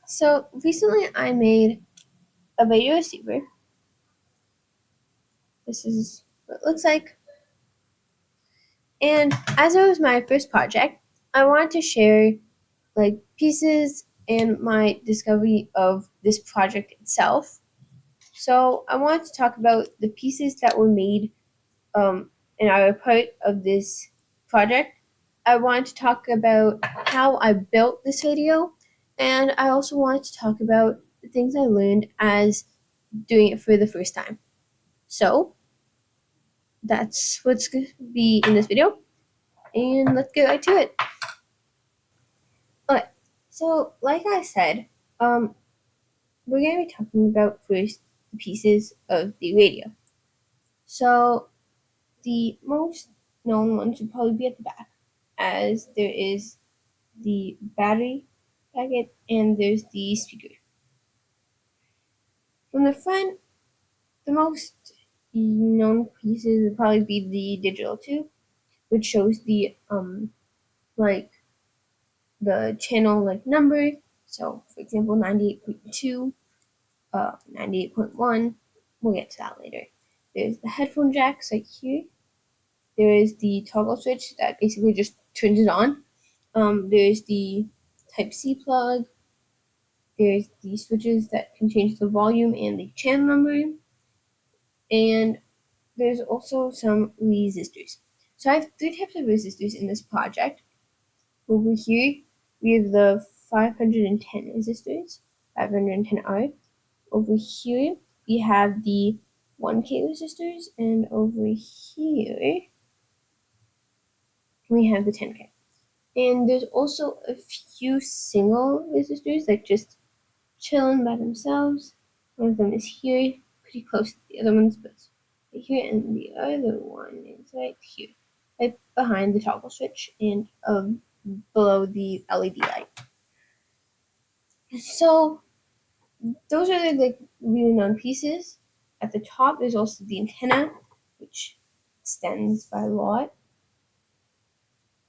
So recently I made a video receiver. This is what it looks like. And as it was my first project, I wanted to share like pieces and my discovery of this project itself. So I wanted to talk about the pieces that were made and are a part of this project. I wanted to talk about how I built this video, and I also wanted to talk about the things I learned as doing it for the first time. So that's what's going to be in this video, and let's get right to it. Okay, so like I said, um, we're going to be talking about first the pieces of the radio. So the most known ones would probably be at the back, as there is the battery packet and there's the speaker. From the front, the most known pieces would probably be the digital tube, which shows the like the channel like number. So for example, 98.2, 98.1. We'll get to that later. There's the headphone jacks like here. There is the toggle switch that basically just turns it on. There's the Type C plug. There's the switches that can change the volume and the channel number. And there's also some resistors. So I have three types of resistors in this project. Over here, we have the 510 resistors, 510R. Over here, we have the 1K resistors, and over here, we have the 10K. And there's also a few single resistors that just chilling by themselves. One of them is here, pretty close to the other ones, but right here, and the other one is right here, right behind the toggle switch and below the LED light. So those are the like really known pieces. At the top, there's also the antenna, which extends by a lot,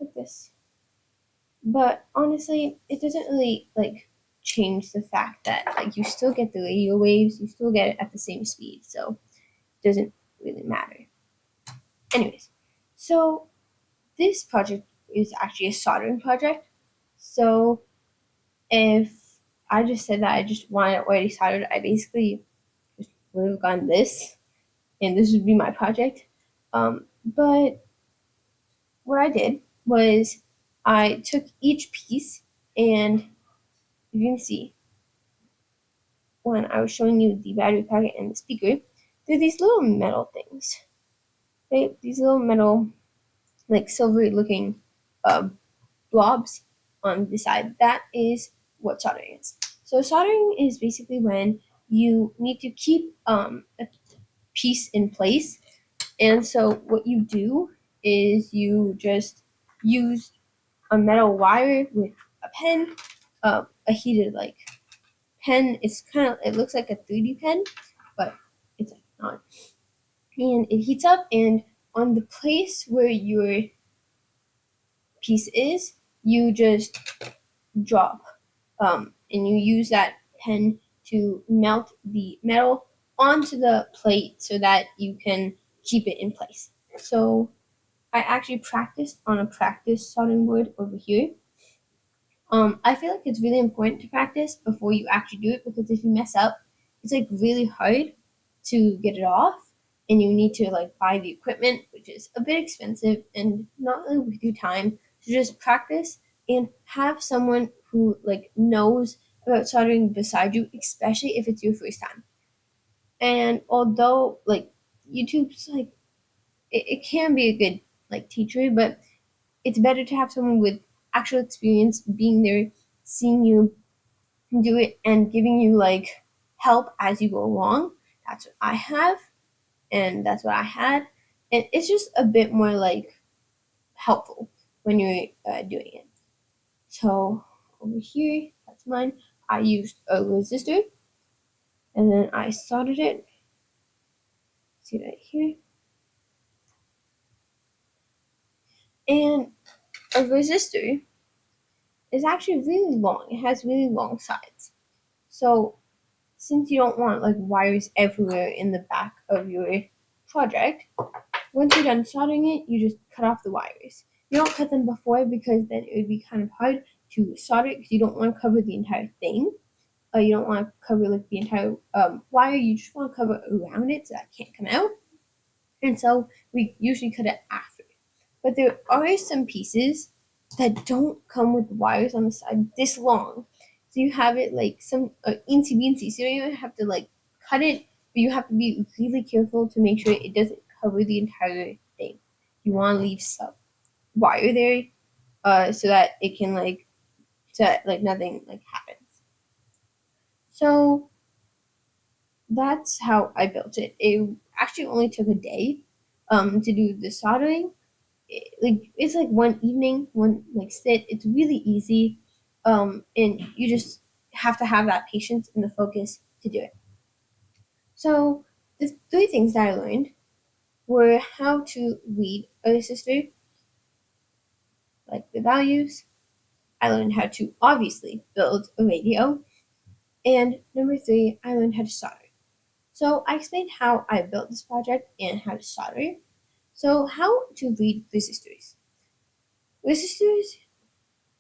like this. But honestly, it doesn't really like change the fact that like you still get the radio waves, you still get it at the same speed, so it doesn't really matter. Anyways, so this project is actually a soldering project. So if I just said that I just wanted it already soldered, I basically just would have gone this, and this would be my project. But what I did was I took each piece, and you can see when I was showing you the battery packet and the speaker, there are these little metal things. Right? These little metal, like silvery looking blobs on the side. That is what soldering is. So soldering is basically when you need to keep a piece in place. And so what you do is you just use a metal wire with a pen, a heated like pen. It's kind of, it looks like a 3D pen, but it's not. And it heats up, and on the place where your piece is, you just drop, and you use that pen to melt the metal onto the plate so that you can keep it in place. So I actually practiced on a practice soldering board over here. I feel like it's really important to practice before you actually do it, because if you mess up, it's like really hard to get it off, and you need to like buy the equipment, which is a bit expensive and not really worth your time. So just practice and have someone who like knows about soldering beside you, especially if it's your first time. And although like YouTube's like it can be a good like teacher, but it's better to have someone with actual experience being there, seeing you do it, and giving you like help as you go along. That's what I have, and that's what I had. And it's just a bit more like helpful when you're doing it. So over here, that's mine. I used a resistor, and then I soldered it. See that here? And a resistor is actually really long. It has really long sides. So since you don't want like wires everywhere in the back of your project, once you're done soldering it, you just cut off the wires. You don't cut them before because then it would be kind of hard to solder it because you don't want to cover the entire thing. You don't want to cover like the entire wire. You just want to cover around it so that it can't come out. And so we usually cut it after. But there are some pieces that don't come with wires on the side this long. So you have it like some eensy beensy. So you don't have to like cut it, but you have to be really careful to make sure it doesn't cover the entire thing. You want to leave some wire there, so that it can so that like nothing like happens. So that's how I built it. It actually only took a day to do the soldering. It's like one evening, one like sit. It's really easy, and you just have to have that patience and the focus to do it. So the three things that I learned were how to read a resistor, like the values. I learned how to obviously build a radio, and number three, I learned how to solder. So I explained how I built this project and how to solder. So how to read resistors. Resistors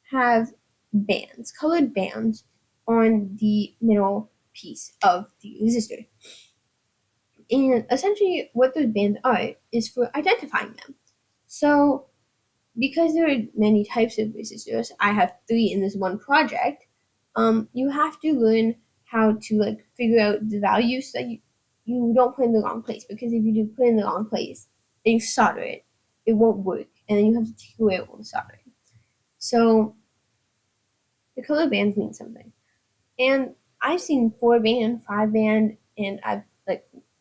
have bands, colored bands on the middle piece of the resistor. And essentially what those bands are is for identifying them. So because there are many types of resistors, I have three in this one project, you have to learn how to like figure out the values so that you don't put in the wrong place, because if you do put in the wrong place and you solder it, it won't work, and then you have to take away all the soldering. So the color bands mean something. And I've seen 4-band, 5-band, and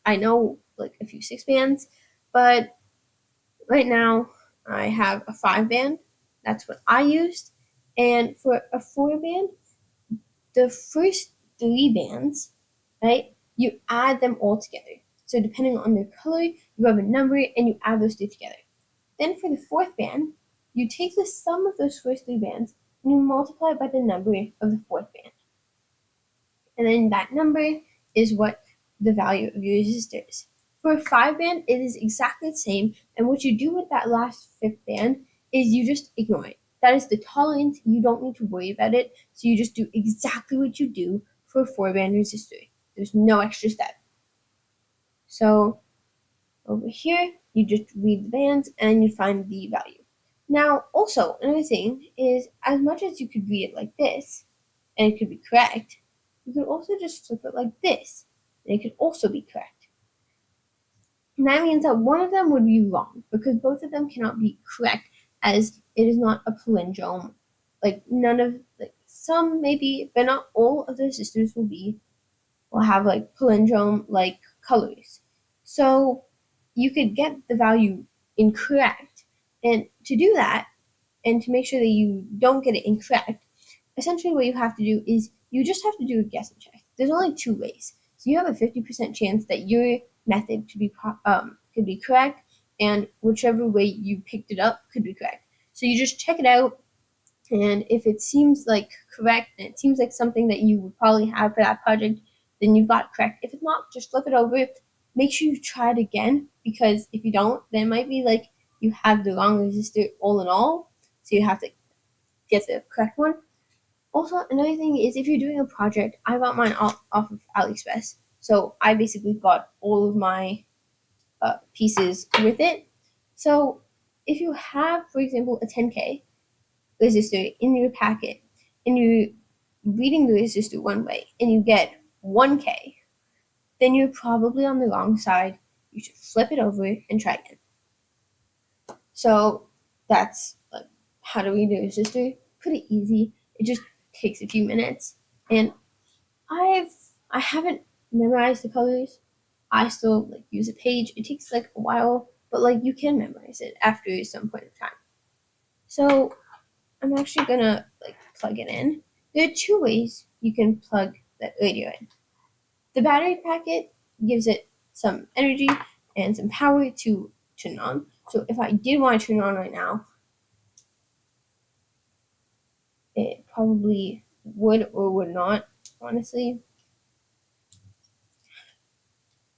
I know like a few 6-bands, but right now I have a 5-band. That's what I used. And for a 4-band, the first 3 bands, right? You add them all together. So depending on their color, you have a number and you add those two together. Then for the 4th band, you take the sum of those first 3 bands and you multiply it by the number of the 4th band. And then that number is what the value of your resistor is. For a 5-band, it is exactly the same, and what you do with that last 5th band is you just ignore it. That is the tolerance. You don't need to worry about it, so you just do exactly what you do for a 4-band resistor. There's no extra step. So over here, you just read the bands and you find the value. Now, also, another thing is, as much as you could read it like this, and it could be correct, you could also just flip it like this, and it could also be correct. And that means that one of them would be wrong, because both of them cannot be correct, as it is not a palindrome. Like none of like some maybe, but not all of the resistors will have like palindrome like colors. So you could get the value incorrect, and to do that, and to make sure that you don't get it incorrect, essentially what you have to do is you just have to do a guessing check. There's only 2 ways. So you have a 50% chance that your method could be correct, and whichever way you picked it up could be correct. So you just check it out, and if it seems like correct and it seems like something that you would probably have for that project, then you've got it correct. If it's not, just flip it over. Make sure you try it again, because if you don't, then it might be like you have the wrong resistor all in all. So you have to get the correct one. Also, another thing is, if you're doing a project, I got mine off of AliExpress. So I basically got all of my pieces with it. So if you have, for example, a 10K resistor in your packet, and you're reading the resistor one way and you get 1K, then you're probably on the wrong side. You should flip it over and try again. So that's like how to read a resistor. Pretty easy. It just takes a few minutes, and I haven't memorized the colors. I still like use a page. It takes like a while, but like you can memorize it after some point of time. So I'm actually gonna like plug it in. There are 2 ways you can plug that radio in. The battery packet gives it some energy and some power to turn on. So if I did want to turn it on right now, it probably would or would not honestly.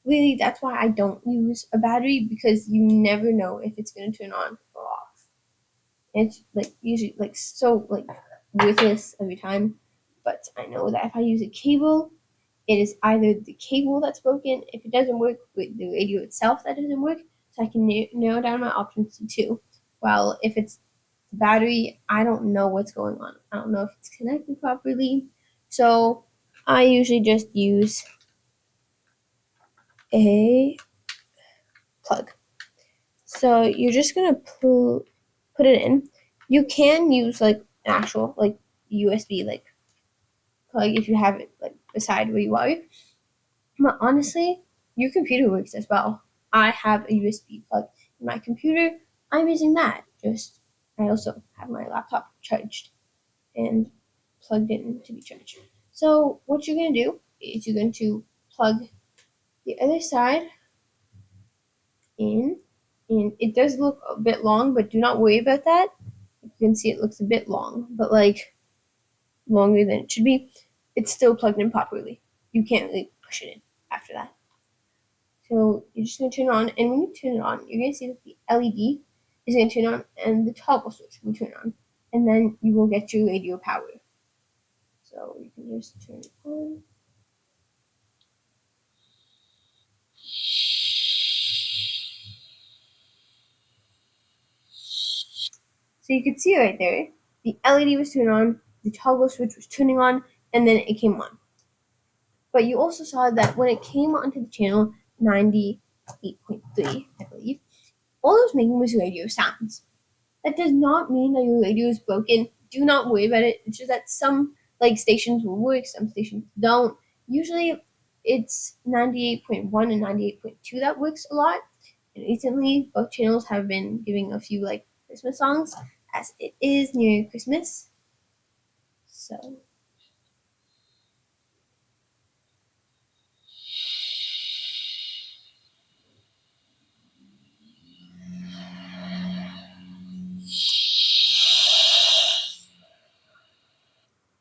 Really, that's why I don't use a battery, because you never know if it's going to turn on or off. It's like usually like so like worthless every time. But I know that if I use a cable, it is either the cable that's broken, if it doesn't work, with the radio itself that doesn't work, so I can narrow down my options to two. Well, if it's the battery, I don't know what's going on. I don't know if it's connected properly. So I usually just use a plug. So you're just gonna put it in. You can use like an actual like USB like plug if you have it like beside where you are. But honestly, your computer works as well. I have a USB plug in my computer. I'm using that. Just I also have my laptop charged and plugged in to be charged. So what you're gonna do is you're going to plug the other side in, and it does look a bit long, but do not worry about that. You can see it looks a bit long, but like longer than it should be. It's still plugged in properly. You can't really push it in after that. So you're just gonna turn it on, and when you turn it on, you're gonna see that the LED is gonna turn on and the toggle switch will turn on, and then you will get your radio power. So you can just turn it on. So you can see right there, the LED was turned on, the toggle switch was turning on, and then it came on. But you also saw that when it came onto the channel 98.3, I believe, all it was making was radio sounds. That does not mean that your radio is broken. Do not worry about it. It's just that some like stations will work, some stations don't. Usually it's 98.1 and 98.2 that works a lot. And recently both channels have been giving a few like Christmas songs, as it is near Christmas. So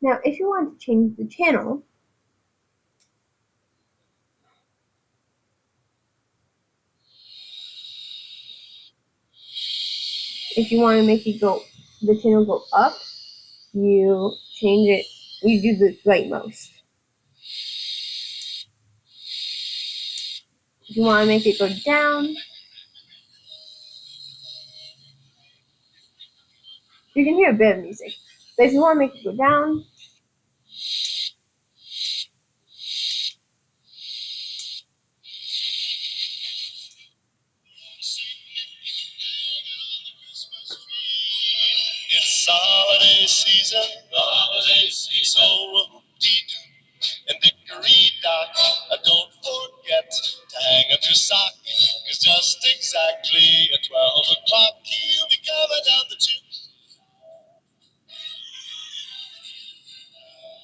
now if you want to change the channel, if you want to make it go the channel go up, you change it, you do the rightmost. If you want to make it go down, you can hear a bit of music. But if you want to make it go down, it's holiday season, so and dickory dock. Don't forget to hang up your sock, 'cause just exactly at 12 o'clock he'll be coming down the tube.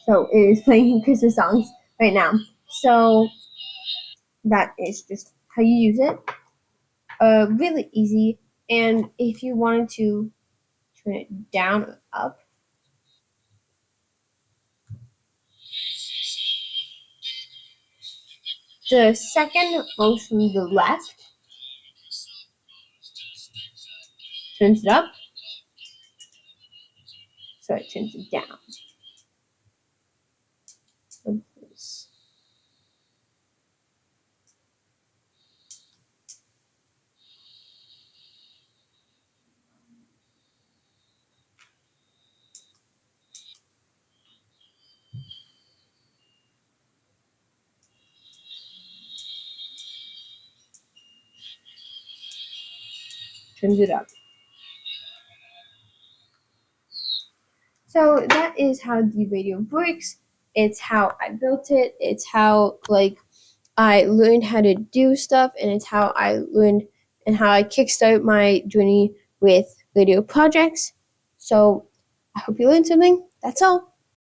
So it is playing Christmas songs right now. So that is just how you use it. Really easy. And if you wanted to turn it down or up, the second most from the left turns it up, so it turns it down. Turns it up. So that is how the radio works. It's how I built it. It's how like I learned how to do stuff, and it's how I learned and how I kickstart my journey with radio projects. So I hope you learned something. That's all.